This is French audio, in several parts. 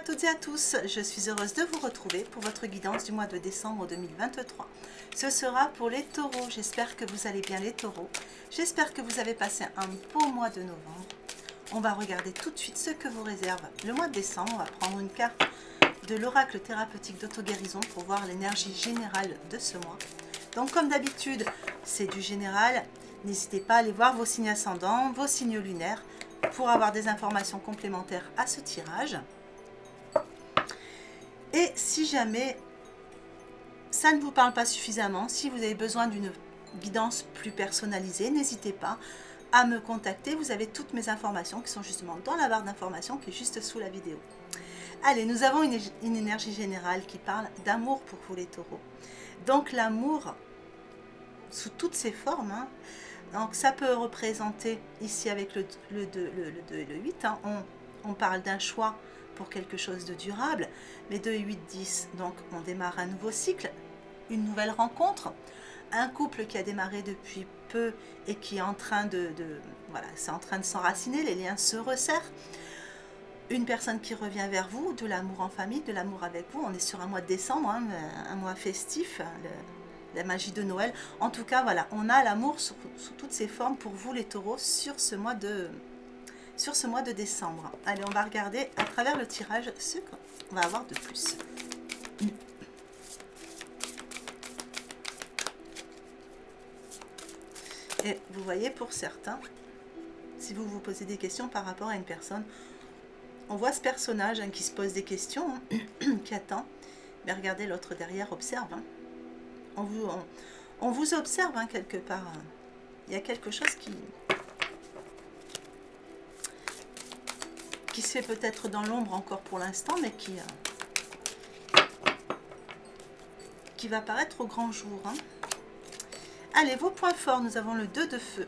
toutes et à tous, je suis heureuse de vous retrouver pour votre guidance du mois de décembre 2023. Ce sera pour les taureaux, j'espère que vous allez bien les taureaux, j'espère que vous avez passé un beau mois de novembre. On va regarder tout de suite ce que vous réserve le mois de décembre. On va prendre une carte de l'oracle thérapeutique d'auto-guérison pour voir l'énergie générale de ce mois. Donc comme d'habitude, c'est du général, n'hésitez pas à aller voir vos signes ascendants, vos signes lunaires, pour avoir des informations complémentaires à ce tirage. Et si jamais ça ne vous parle pas suffisamment, si vous avez besoin d'une guidance plus personnalisée, n'hésitez pas à me contacter. Vous avez toutes mes informations qui sont justement dans la barre d'informations qui est juste sous la vidéo. Allez, nous avons une énergie générale qui parle d'amour pour vous les taureaux. Donc l'amour sous toutes ses formes, hein. Donc ça peut représenter ici avec le 2 et le 8, hein, on parle d'un choix pour quelque chose de durable, mais 2 et 8, 10, donc on démarre un nouveau cycle, une nouvelle rencontre, un couple qui a démarré depuis peu et qui est en train voilà, c'est en train de s'enraciner, les liens se resserrent, une personne qui revient vers vous, de l'amour en famille, de l'amour avec vous, on est sur un mois de décembre, hein, un mois festif, la magie de Noël. En tout cas, voilà, on a l'amour sous toutes ses formes pour vous les taureaux sur ce mois de décembre. Allez, on va regarder à travers le tirage ce qu'on va avoir de plus. Et vous voyez, pour certains, si vous vous posez des questions par rapport à une personne, on voit ce personnage, hein, qui se pose des questions, hein, qui attend. Mais regardez, l'autre derrière observe, hein. On vous observe, hein, quelque part. Il y a quelque chose qui se fait peut-être dans l'ombre encore pour l'instant, mais qui va paraître au grand jour, hein. Allez, vos points forts, nous avons le 2 de feu.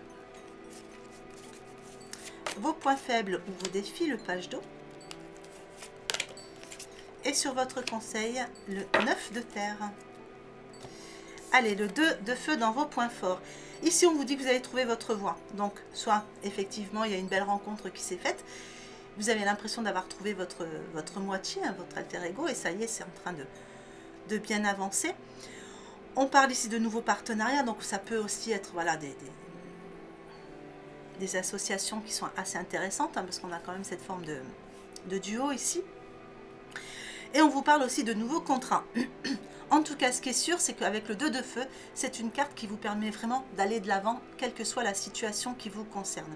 Vos points faibles ou vos défis, le page d'eau. Et sur votre conseil, le 9 de terre. Allez, le 2 de feu dans vos points forts. Ici, on vous dit que vous allez trouver votre voie. Donc, soit, effectivement, il y a une belle rencontre qui s'est faite. Vous avez l'impression d'avoir trouvé votre moitié, hein, votre alter ego. Et ça y est, c'est en train de bien avancer. On parle ici de nouveaux partenariats. Donc, ça peut aussi être, voilà, des associations qui sont assez intéressantes, hein, parce qu'on a quand même cette forme de duo ici. Et on vous parle aussi de nouveaux contrats. En tout cas, ce qui est sûr, c'est qu'avec le 2 de feu, c'est une carte qui vous permet vraiment d'aller de l'avant, quelle que soit la situation qui vous concerne.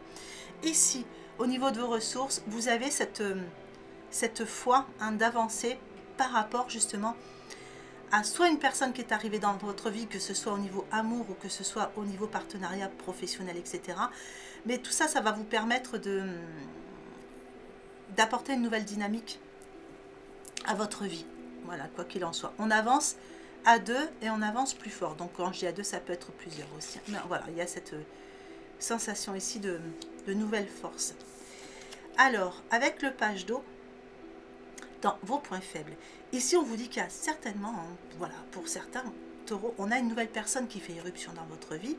Ici, au niveau de vos ressources, vous avez cette foi, hein, d'avancer par rapport justement à soit une personne qui est arrivée dans votre vie, que ce soit au niveau amour ou que ce soit au niveau partenariat professionnel, etc. Mais tout ça, ça va vous permettre d'apporter une nouvelle dynamique à votre vie. Voilà, quoi qu'il en soit. On avance à deux et on avance plus fort. Donc quand je dis à deux, ça peut être plusieurs aussi. Mais voilà, il y a cette sensation ici de nouvelle force. Alors, avec le page d'eau, dans vos points faibles, ici on vous dit qu'il y a certainement, hein, voilà, pour certains taureaux, on a une nouvelle personne qui fait irruption dans votre vie.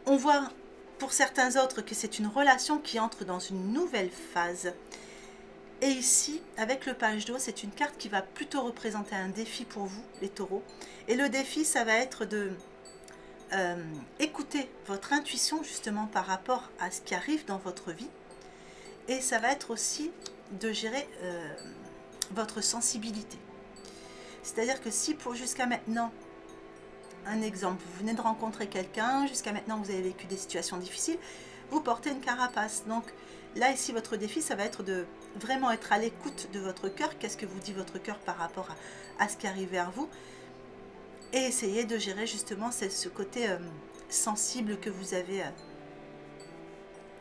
On voit pour certains autres que c'est une relation qui entre dans une nouvelle phase. Et ici, avec le page d'eau, c'est une carte qui va plutôt représenter un défi pour vous, les taureaux. Et le défi, ça va être de écouter votre intuition, justement, par rapport à ce qui arrive dans votre vie. Et ça va être aussi de gérer votre sensibilité. C'est-à-dire que si pour jusqu'à maintenant, un exemple, vous venez de rencontrer quelqu'un, jusqu'à maintenant vous avez vécu des situations difficiles, vous portez une carapace. Donc là, ici, votre défi, ça va être de vraiment être à l'écoute de votre cœur. Qu'est-ce que vous dit votre cœur par rapport à ce qui arrive vers vous? Et essayer de gérer justement ce côté sensible que vous avez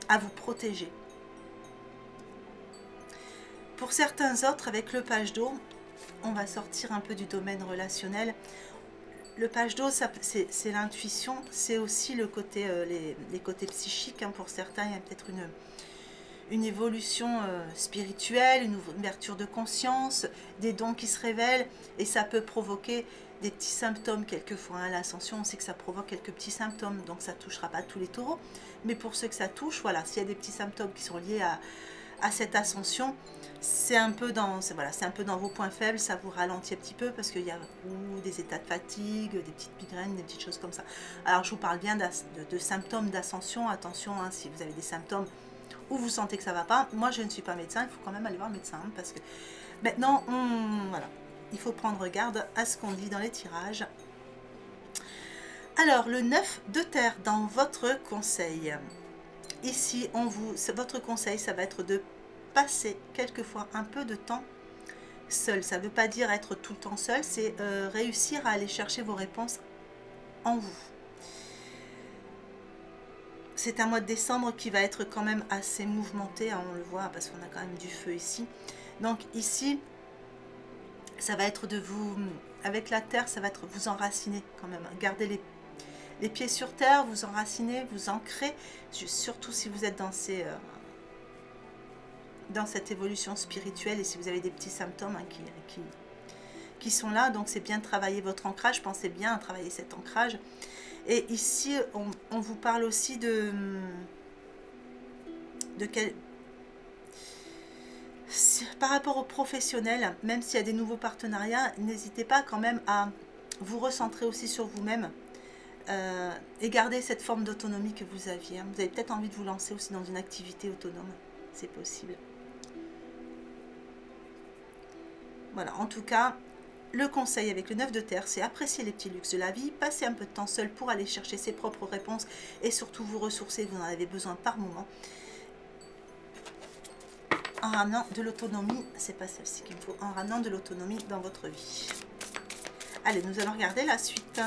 à vous protéger. Pour certains autres, avec le page d'eau, on va sortir un peu du domaine relationnel. Le page d'eau, c'est l'intuition, c'est aussi le côté, les côtés psychiques, hein. Pour certains, il y a peut-être une évolution spirituelle, une ouverture de conscience, des dons qui se révèlent, et ça peut provoquer des petits symptômes quelquefois, hein. L'ascension, on sait que ça provoque quelques petits symptômes, donc ça ne touchera pas tous les taureaux, mais pour ceux que ça touche, voilà, s'il y a des petits symptômes qui sont liés à cette ascension, c'est un peu dans, voilà, c'est un peu dans vos points faibles, ça vous ralentit un petit peu parce qu'il y a des états de fatigue, des petites migraines, des petites choses comme ça. Alors je vous parle bien de symptômes d'ascension. Attention, hein, si vous avez des symptômes où vous sentez que ça ne va pas, moi je ne suis pas médecin, il faut quand même aller voir le médecin, hein, parce que maintenant, voilà, il faut prendre garde à ce qu'on dit dans les tirages. Alors, le 9 de terre dans votre conseil. Ici, votre conseil, ça va être de passer quelquefois un peu de temps seul. Ça ne veut pas dire être tout le temps seul, c'est réussir à aller chercher vos réponses en vous. C'est un mois de décembre qui va être quand même assez mouvementé, hein, on le voit parce qu'on a quand même du feu ici. Donc ici, ça va être de vous, avec la terre, ça va être vous enraciner quand même. Gardez les pieds sur terre, vous enraciner, vous ancrer, surtout si vous êtes dans cette évolution spirituelle et si vous avez des petits symptômes, hein, qui sont là. Donc c'est bien de travailler votre ancrage, pensez bien à travailler cet ancrage. Et ici, on vous parle aussi par rapport aux professionnels, même s'il y a des nouveaux partenariats, n'hésitez pas quand même à vous recentrer aussi sur vous-même et garder cette forme d'autonomie que vous aviez. Vous avez peut-être envie de vous lancer aussi dans une activité autonome, c'est possible. Voilà, en tout cas, le conseil avec le 9 de terre, c'est apprécier les petits luxes de la vie, passer un peu de temps seul pour aller chercher ses propres réponses et surtout vous ressourcer, vous en avez besoin par moment. En ramenant de l'autonomie, c'est pas celle-ci qu'il me faut, en ramenant de l'autonomie dans votre vie. Allez, nous allons regarder la suite.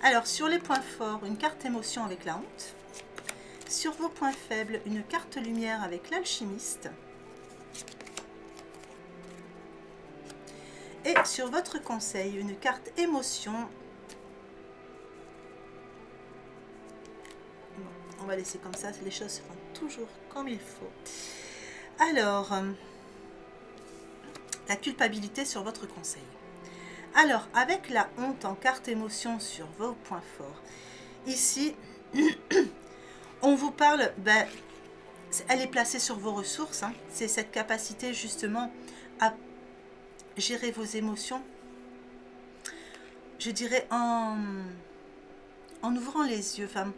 Alors, sur les points forts, une carte émotion avec la honte. Sur vos points faibles, une carte lumière avec l'alchimiste. Et sur votre conseil, une carte émotion. Bon, on va laisser comme ça, les choses se font toujours comme il faut. Alors, la culpabilité sur votre conseil. Alors, avec la honte en carte émotion sur vos points forts, ici, on vous parle, elle est placée sur vos ressources, hein, c'est cette capacité justement à gérer vos émotions, je dirais en ouvrant les yeux. Enfin,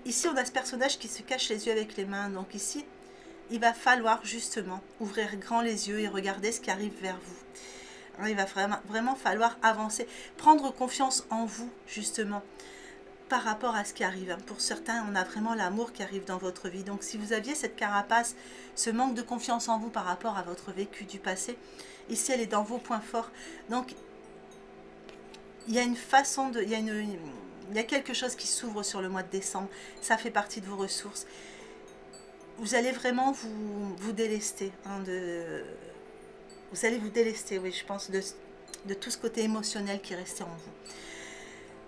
ici, on a ce personnage qui se cache les yeux avec les mains, donc ici, il va falloir justement ouvrir grand les yeux et regarder ce qui arrive vers vous. Il va vraiment falloir avancer, prendre confiance en vous justement par rapport à ce qui arrive. Pour certains, on a vraiment l'amour qui arrive dans votre vie. Donc si vous aviez cette carapace, ce manque de confiance en vous par rapport à votre vécu du passé, ici elle est dans vos points forts. Donc il y a une façon de... Il y a quelque chose qui s'ouvre sur le mois de décembre. Ça fait partie de vos ressources. Vous allez vraiment vous délester. Hein, vous allez vous délester, oui, je pense, de tout ce côté émotionnel qui est resté en vous.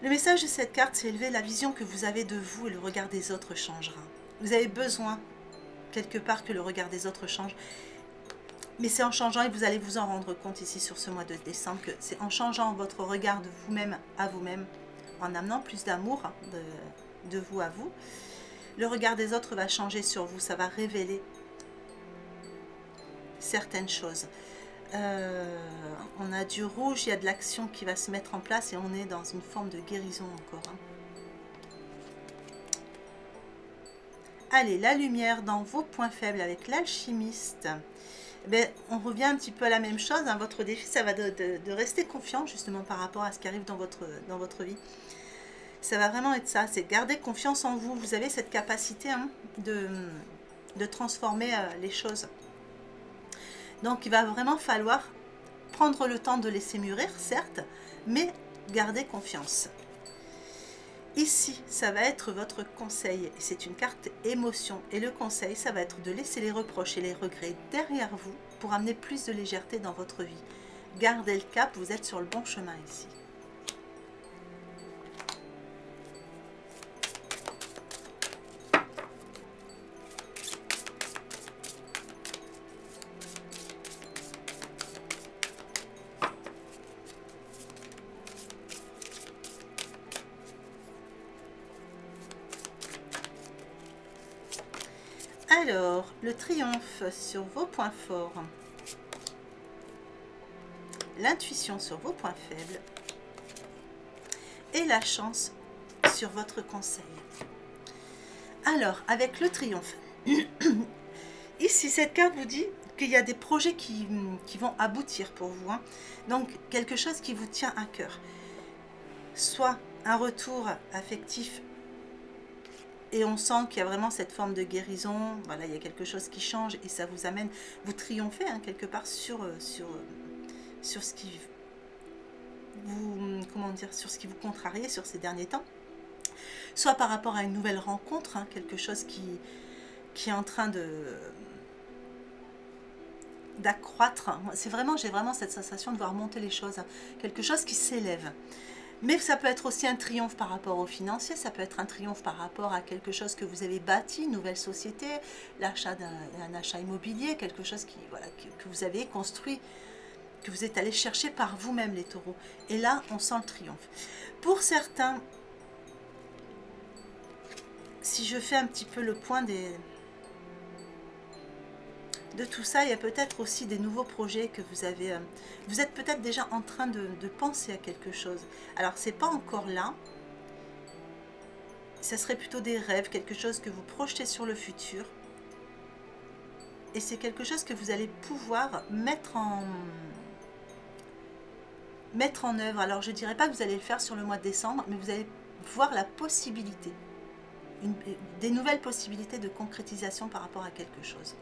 Le message de cette carte, c'est élever la vision que vous avez de vous et le regard des autres changera. Vous avez besoin, quelque part, que le regard des autres change. Mais c'est en changeant, et vous allez vous en rendre compte ici sur ce mois de décembre, que c'est en changeant votre regard de vous-même à vous-même, en amenant plus d'amour de vous à vous, le regard des autres va changer sur vous, ça va révéler certaines choses. On a du rouge, il y a de l'action qui va se mettre en place et on est dans une forme de guérison encore. Hein. Allez, la lumière dans vos points faibles avec l'alchimiste. On revient un petit peu à la même chose. Hein. Votre défi, ça va de rester confiant justement par rapport à ce qui arrive dans votre vie. Ça va vraiment être ça, c'est garder confiance en vous. Vous avez cette capacité, hein, de transformer les choses. Donc il va vraiment falloir prendre le temps de laisser mûrir, certes, mais garder confiance. Ici, ça va être votre conseil. C'est une carte émotion. Et le conseil, ça va être de laisser les reproches et les regrets derrière vous pour amener plus de légèreté dans votre vie. Gardez le cap, vous êtes sur le bon chemin ici. Alors, le triomphe sur vos points forts, l'intuition sur vos points faibles et la chance sur votre conseil. Alors, avec le triomphe, ici, cette carte vous dit qu'il y a des projets qui vont aboutir pour vous. Hein. Donc, quelque chose qui vous tient à cœur. Soit un retour affectif et on sent qu'il y a vraiment cette forme de guérison. Voilà, il y a quelque chose qui change et ça vous amène, vous triomphez hein, quelque part sur ce qui vous, comment dire, sur ce qui vous contrariait sur ces derniers temps. Soit par rapport à une nouvelle rencontre, hein, quelque chose qui est en train d'accroître. C'est vraiment, j'ai vraiment cette sensation de voir monter les choses, hein, quelque chose qui s'élève. Mais ça peut être aussi un triomphe par rapport au financier, ça peut être un triomphe par rapport à quelque chose que vous avez bâti, une nouvelle société, l'achat d'un achat immobilier, quelque chose qui, voilà, que vous avez construit, que vous êtes allé chercher par vous-même les taureaux. Et là, on sent le triomphe. Pour certains, si je fais un petit peu le point de tout ça, il y a peut-être aussi des nouveaux projets que vous avez. Vous êtes peut-être déjà en train de penser à quelque chose. Alors, c'est pas encore là. Ça serait plutôt des rêves, quelque chose que vous projetez sur le futur. Et c'est quelque chose que vous allez pouvoir mettre en œuvre. Alors, je ne dirais pas que vous allez le faire sur le mois de décembre, mais vous allez voir la possibilité, des nouvelles possibilités de concrétisation par rapport à quelque chose.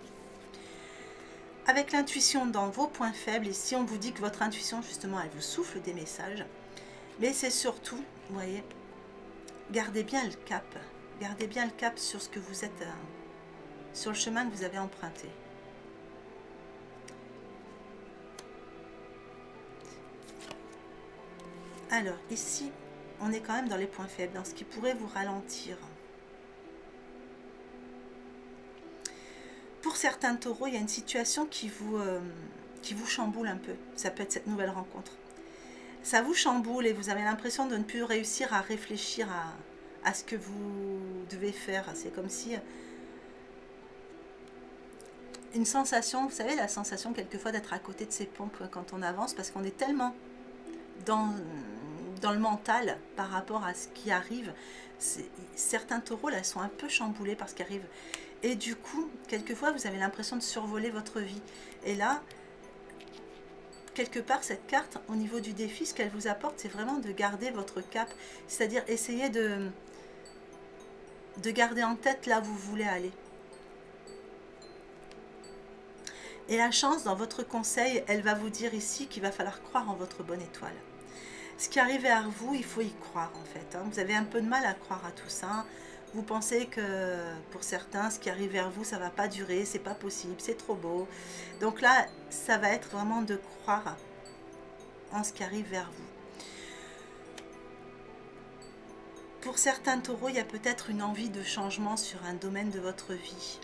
Avec l'intuition dans vos points faibles, et si on vous dit que votre intuition, justement, elle vous souffle des messages, mais c'est surtout, vous voyez, gardez bien le cap. Gardez bien le cap sur ce que vous êtes, sur le chemin que vous avez emprunté. Alors, ici, on est quand même dans les points faibles, dans ce qui pourrait vous ralentir. Pour certains taureaux, il y a une situation qui vous chamboule un peu. Ça peut être cette nouvelle rencontre. Ça vous chamboule et vous avez l'impression de ne plus réussir à réfléchir à ce que vous devez faire. C'est comme si une sensation, vous savez, la sensation quelquefois d'être à côté de ses pompes quand on avance, parce qu'on est tellement dans le mental par rapport à ce qui arrive. Certains taureaux là sont un peu chamboulés par ce qui arrive. Et du coup, quelquefois, vous avez l'impression de survoler votre vie. Et là, quelque part, cette carte, au niveau du défi, ce qu'elle vous apporte, c'est vraiment de garder votre cap. C'est-à-dire essayer de garder en tête là où vous voulez aller. Et la chance, dans votre conseil, elle va vous dire ici qu'il va falloir croire en votre bonne étoile. Ce qui arrive vers vous, il faut y croire en fait. Hein. Vous avez un peu de mal à croire à tout ça. Vous pensez que pour certains, ce qui arrive vers vous, ça ne va pas durer, c'est pas possible, c'est trop beau. Donc là, ça va être vraiment de croire en ce qui arrive vers vous. Pour certains taureaux, il y a peut-être une envie de changement sur un domaine de votre vie.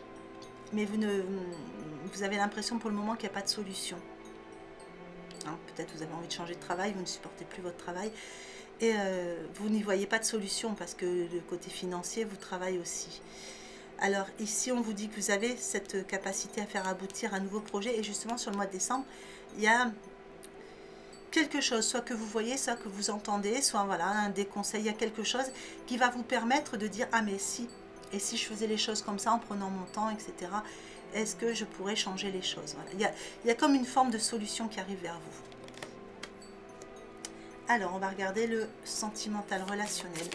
Mais vous avez l'impression pour le moment qu'il n'y a pas de solution. Hein, peut-être vous avez envie de changer de travail, vous ne supportez plus votre travail. Et vous n'y voyez pas de solution parce que le côté financier vous travaille aussi. Alors ici, on vous dit que vous avez cette capacité à faire aboutir un nouveau projet. Et justement, sur le mois de décembre, il y a quelque chose, soit que vous voyez, soit que vous entendez, soit voilà, un des conseils. Il y a quelque chose qui va vous permettre de dire « Ah mais si, et si je faisais les choses comme ça en prenant mon temps, etc. Est-ce que je pourrais changer les choses ?» Voilà. Il y a comme une forme de solution qui arrive vers vous. Alors, on va regarder le sentimental relationnel.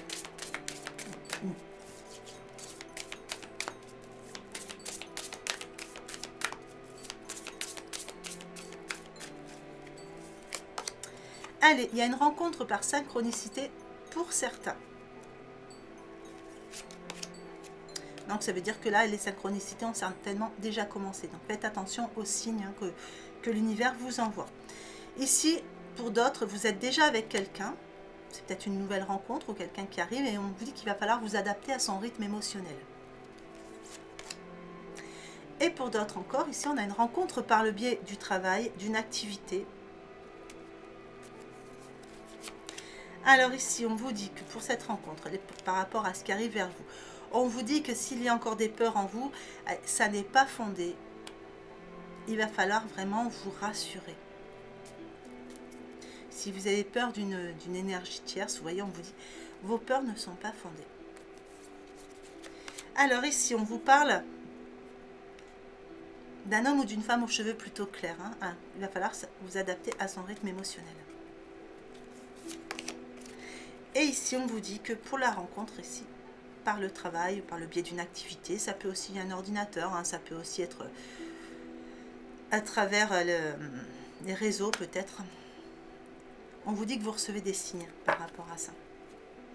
Allez, il y a une rencontre par synchronicité pour certains. Donc, ça veut dire que là, les synchronicités ont certainement déjà commencé. Donc, faites attention aux signes hein, que l'univers vous envoie. Ici, pour d'autres, vous êtes déjà avec quelqu'un, c'est peut-être une nouvelle rencontre ou quelqu'un qui arrive et on vous dit qu'il va falloir vous adapter à son rythme émotionnel. Et pour d'autres encore, ici on a une rencontre par le biais du travail, d'une activité. Alors ici on vous dit que pour cette rencontre, par rapport à ce qui arrive vers vous, On vous dit que s'il y a encore des peurs en vous, ça n'est pas fondé. Il va falloir vraiment vous rassurer. Si vous avez peur d'une énergie tierce, vous voyez, on vous dit, vos peurs ne sont pas fondées. Alors ici, on vous parle d'un homme ou d'une femme aux cheveux plutôt clairs. Hein. Il va falloir vous adapter à son rythme émotionnel. Et ici, on vous dit que pour la rencontre ici, par le travail, par le biais d'une activité, ça peut aussi un ordinateur, hein, ça peut aussi être à travers les réseaux peut-être. On vous dit que vous recevez des signes par rapport à ça.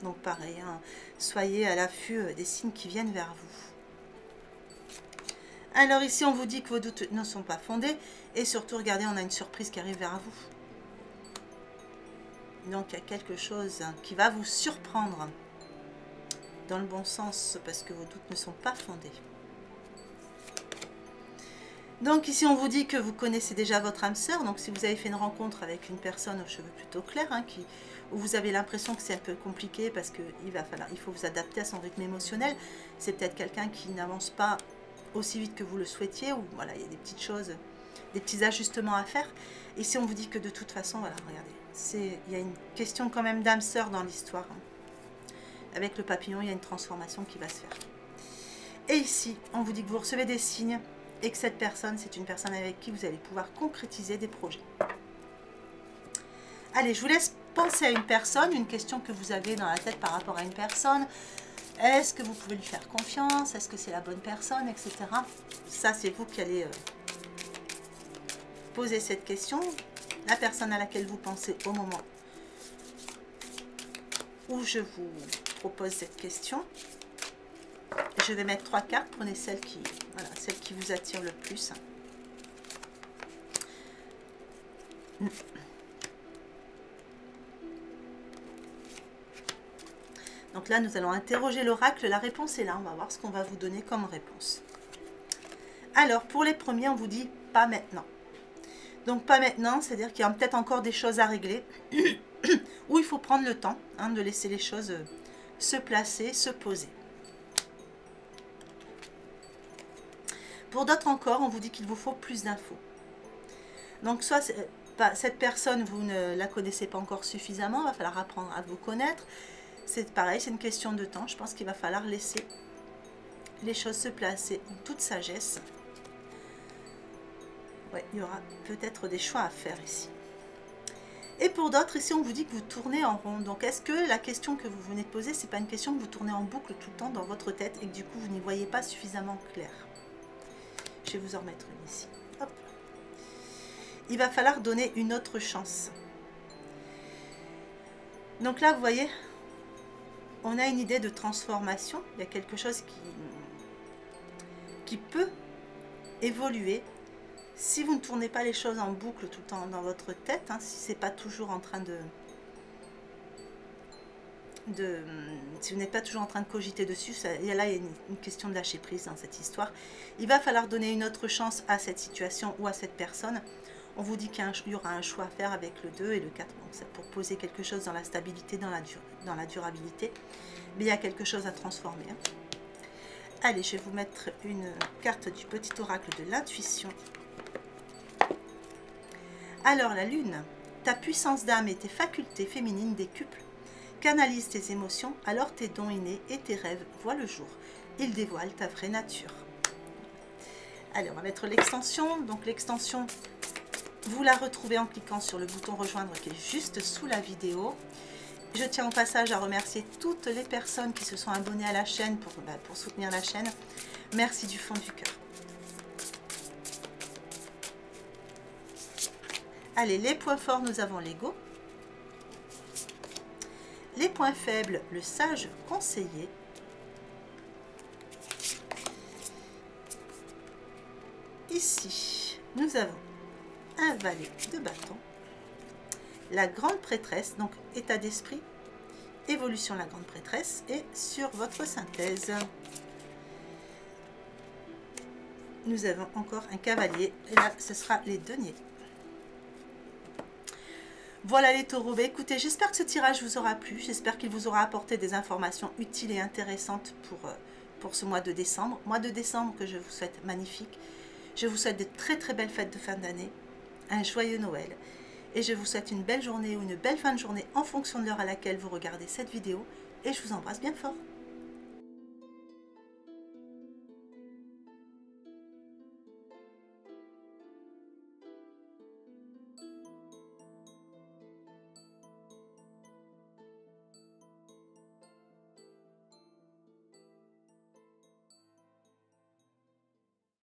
Donc pareil, hein, soyez à l'affût des signes qui viennent vers vous. Alors ici, on vous dit que vos doutes ne sont pas fondés. Et surtout, regardez, on a une surprise qui arrive vers vous. Donc il y a quelque chose qui va vous surprendre dans le bon sens parce que vos doutes ne sont pas fondés. Donc ici on vous dit que vous connaissez déjà votre âme sœur. Donc si vous avez fait une rencontre avec une personne aux cheveux plutôt clairs, hein, où vous avez l'impression que c'est un peu compliqué parce qu'il faut vous adapter à son rythme émotionnel. C'est peut-être quelqu'un qui n'avance pas aussi vite que vous le souhaitiez, ou voilà, il y a des petites choses, des petits ajustements à faire. Ici on vous dit que de toute façon, voilà, regardez. Il y a une question quand même d'âme sœur dans l'histoire. Avec le papillon, il y a une transformation qui va se faire. Et ici, on vous dit que vous recevez des signes et que cette personne, c'est une personne avec qui vous allez pouvoir concrétiser des projets. Allez, je vous laisse penser à une personne, une question que vous avez dans la tête par rapport à une personne. Est-ce que vous pouvez lui faire confiance? Est-ce que c'est la bonne personne, etc. Ça, c'est vous qui allez poser cette question. La personne à laquelle vous pensez au moment où je vous propose cette question. Je vais mettre 3 cartes, prenez celle qui vous attire le plus. Donc là, nous allons interroger l'oracle. La réponse est là, on va voir ce qu'on va vous donner comme réponse. Alors, pour les premiers, on vous dit pas maintenant. Donc pas maintenant, c'est-à-dire qu'il y a peut-être encore des choses à régler, où il faut prendre le temps, hein, de laisser les choses se placer, se poser. Pour d'autres encore, on vous dit qu'il vous faut plus d'infos. Donc soit cette personne, vous ne la connaissez pas encore suffisamment, il va falloir apprendre à vous connaître. C'est pareil, c'est une question de temps. Je pense qu'il va falloir laisser les choses se placer en toute sagesse. Ouais, il y aura peut-être des choix à faire ici. Et pour d'autres, ici, on vous dit que vous tournez en rond. Donc, est-ce que la question que vous venez de poser, c'est pas une question que vous tournez en boucle tout le temps dans votre tête et que du coup, vous n'y voyez pas suffisamment clair? Je vais vous en remettre une ici. Hop. Il va falloir donner une autre chance. Donc là, vous voyez, on a une idée de transformation. Il y a quelque chose qui peut évoluer. Si vous ne tournez pas les choses en boucle tout le temps dans votre tête, hein, si c'est pas toujours en train si vous n'êtes pas toujours en train de cogiter dessus, là il y a une question de lâcher prise dans cette histoire. Il va falloir donner une autre chance à cette situation ou à cette personne. On vous dit qu'il y aura un choix à faire avec le 2 et le 4. Donc c'est pour poser quelque chose dans la stabilité, dans la durabilité. Mais il y a quelque chose à transformer. Hein. Allez, je vais vous mettre une carte du petit oracle de l'intuition. Alors la lune, ta puissance d'âme et tes facultés féminines décuplent, canalise tes émotions, alors tes dons innés et tes rêves voient le jour. Ils dévoilent ta vraie nature. Allez, on va mettre l'extension. Donc l'extension, vous la retrouvez en cliquant sur le bouton rejoindre qui est juste sous la vidéo. Je tiens au passage à remercier toutes les personnes qui se sont abonnées à la chaîne pour soutenir la chaîne. Merci du fond du cœur. Allez, les points forts, nous avons l'ego. Les points faibles, le sage conseiller. Ici, nous avons un valet de bâton. La grande prêtresse, donc état d'esprit, évolution la grande prêtresse, et sur votre synthèse, nous avons encore un cavalier, et là, ce sera les deniers. Voilà les taureaux, écoutez, j'espère que ce tirage vous aura plu, j'espère qu'il vous aura apporté des informations utiles et intéressantes pour ce mois de décembre. Mois de décembre que je vous souhaite magnifique. Je vous souhaite de très très belles fêtes de fin d'année, un joyeux Noël. Et je vous souhaite une belle journée ou une belle fin de journée en fonction de l'heure à laquelle vous regardez cette vidéo. Et je vous embrasse bien fort.